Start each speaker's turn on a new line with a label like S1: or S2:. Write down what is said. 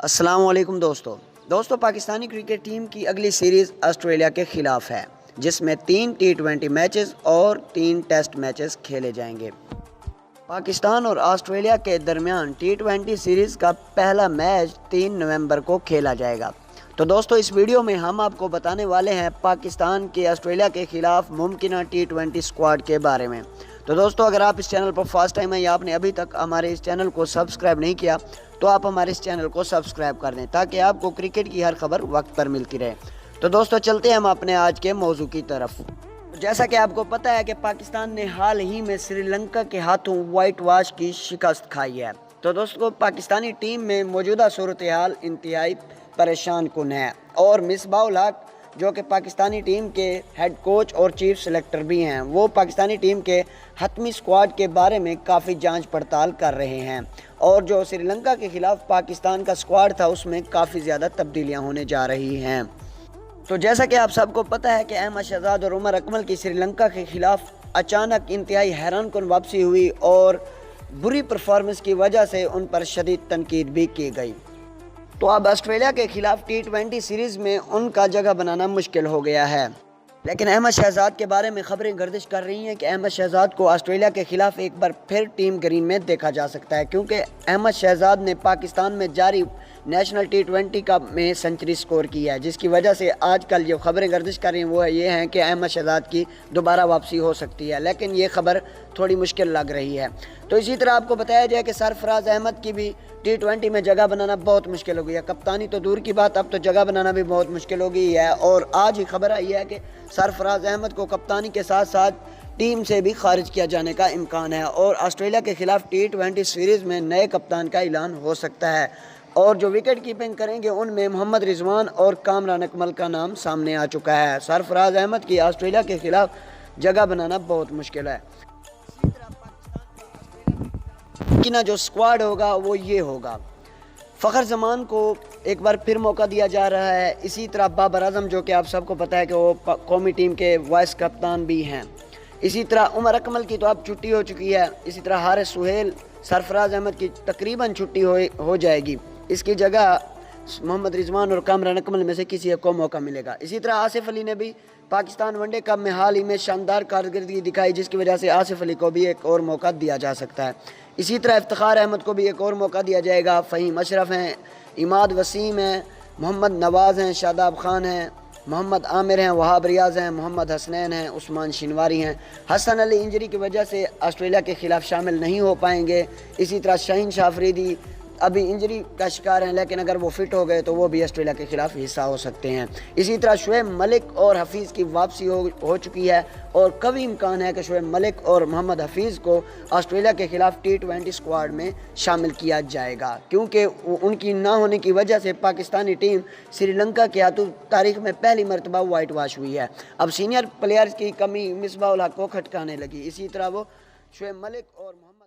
S1: السلام علیکم دوستو پاکستانی کرکٹ ٹیم کی اگلی سیریز آسٹریلیا کے خلاف ہے، جس میں 3 T20 میچز اور 3 ٹیسٹ میچز کھیلے جائیں گے۔ پاکستان اور آسٹریلیا کے درمیان T20 سیریز کا پہلا میچ 3 نومبر کو کھیلا جائے گا۔ تو دوستو اس ویڈیو میں ہم آپ کو بتانے والے ہیں پاکستان کے آسٹریلیا کے خلاف ممکنہ T20 اسکواڈ کے بارے میں۔ تو دوستو اگر آپ اس چینل پر فرسٹ ٹائم ہیں یا آپ نے ابھی تک ہمارے اس چینل کو سبسکرائب نہیں کیا تو آپ ہمارے اس چینل کو سبسکرائب کر دیں تاکہ آپ کو کرکٹ کی ہر خبر وقت پر ملتی رہے۔ تو دوستو چلتے ہیں ہم اپنے آج کے موضوع کی طرف۔ جیسا کہ آپ کو پتہ ہے کہ پاکستان نے حال ہی میں سری لنکا کے ہاتھوں وائٹ واش کی شکست کھائی ہے۔ تو دوستو پاکستانی ٹیم میں موجودہ صورتحال انتہائی پریشان کن ہے اور مصباح الحق جو کہ پاکستانی ٹیم کے ہیڈ کوچ اور چیف سلیکٹر بھی ہیں، وہ پاکستانی ٹیم کے حتمی اسکواڈ کے بارے میں کافی جانچ پڑتال کر رہے ہیں، اور جو سری لنکا کے خلاف پاکستان کا اسکواڈ تھا اس میں کافی زیادہ تبدیلیاں ہونے جا رہی ہیں۔ تو جیسا کہ آپ سب کو پتہ ہے کہ احمد شہزاد اور عمر اکمل کی سری لنکا کے خلاف اچانک انتہائی حیران کن واپسی ہوئی اور بری پرفارمنس کی وجہ سے ان پر شدید تنقید بھی کی گئی۔ تو اب آسٹریلیا کے خلاف T20 سیریز میں ان کا جگہ بنانا مشکل ہو گیا ہے، لیکن احمد شہزاد کے بارے میں خبریں گردش کر رہی ہیں کہ احمد شہزاد کو آسٹریلیا کے خلاف ایک بار پھر ٹیم گرین میں دیکھا جا سکتا ہے، کیونکہ احمد شہزاد نے پاکستان میں جاری نیشنل T20 کا میں سنچری سکور کی ہے، جس کی وجہ سے آج کل جو خبریں گردش کر رہی ہیں وہ یہ ہیں کہ احمد شہزاد کی دوبارہ واپسی ہو سکتی ہے، لیکن یہ خبر تھوڑی مشکل لگ رہی ہے۔ تو اسی طرح آپ کو بتایا جائے کہ سرفراز احمد کی بھی T20 میں جگہ بنانا بہت مشکل ہو گئی ہے، کپتانی تو دور کی بات، اب تو جگہ بنانا بھی بہت مشکل ہو گئی ہے، اور آج ہی خبر آئی ہے کہ سرفراز احمد کو کپتانی کے ساتھ ساتھ ٹیم سے بھی خارج کیا جانے کا امکان ہے، اور آسٹریلیا کے خلاف T20 سیریز میں نئے کپتان کا اعلان ہو سکتا ہے، اور جو وکٹ کیپنگ کریں گے ان میں محمد رضوان اور کامران اکمل کا نام سامنے آ چکا ہے۔ سرفراز احمد کی آسٹریلیا کے خلاف جگہ بنانا بہت مشکل ہے۔ لیکن جو اسکواڈ ہوگا وہ یہ ہوگا: فخر زمان کو ایک بار پھر موقع دیا جا رہا ہے، اسی طرح بابر اعظم جو کہ آپ سب کو پتہ ہے کہ وہ قومی ٹیم کے وائس کپتان بھی ہیں، اسی طرح عمر اکمل کی تو اب چھٹی ہو چکی ہے، اسی طرح حارث سہیل، سرفراز احمد کی تقریباً چھٹی ہو جائے گی، اس کی جگہ محمد رضوان اور کامران اکمل میں سے کسی ایک کو موقع ملے گا۔ اسی طرح آصف علی نے بھی پاکستان ون ڈے کپ میں حال ہی میں شاندار کارکردگی دکھائی، جس کی وجہ سے آصف علی کو بھی ایک اور موقع دیا جا سکتا ہے۔ اسی طرح افتخار احمد کو بھی ایک اور موقع دیا جائے گا، فہیم اشرف ہیں، اماد وسیم ہیں، محمد نواز ہیں، شاداب خان ہیں، محمد عامر ہیں، وہاب ریاض ہیں، محمد حسنین ہیں، عثمان شنواری ہیں۔ حسن علی انجری کی وجہ سے آسٹریلیا کے خلاف شامل نہیں ہو پائیں گے، اسی طرح شاہین شاہ افریدی ابھی انجری کا شکار ہیں، لیکن اگر وہ فٹ ہو گئے تو وہ بھی آسٹریلیا کے خلاف حصہ ہو سکتے ہیں۔ اسی طرح شعیب ملک اور حفیظ کی واپسی ہو چکی ہے، اور قوی امکان ہے کہ شعیب ملک اور محمد حفیظ کو آسٹریلیا کے خلاف T20 اسکواڈ میں شامل کیا جائے گا، کیونکہ ان کی نہ ہونے کی وجہ سے پاکستانی ٹیم سری لنکا کے ہاتھوں تاریخ میں پہلی مرتبہ وائٹ واش ہوئی ہے۔ اب سینئر پلیئرز کی کمی مصباح الحق کو کھٹکانے لگی، اسی طرح وہ شعیب ملک اور محمد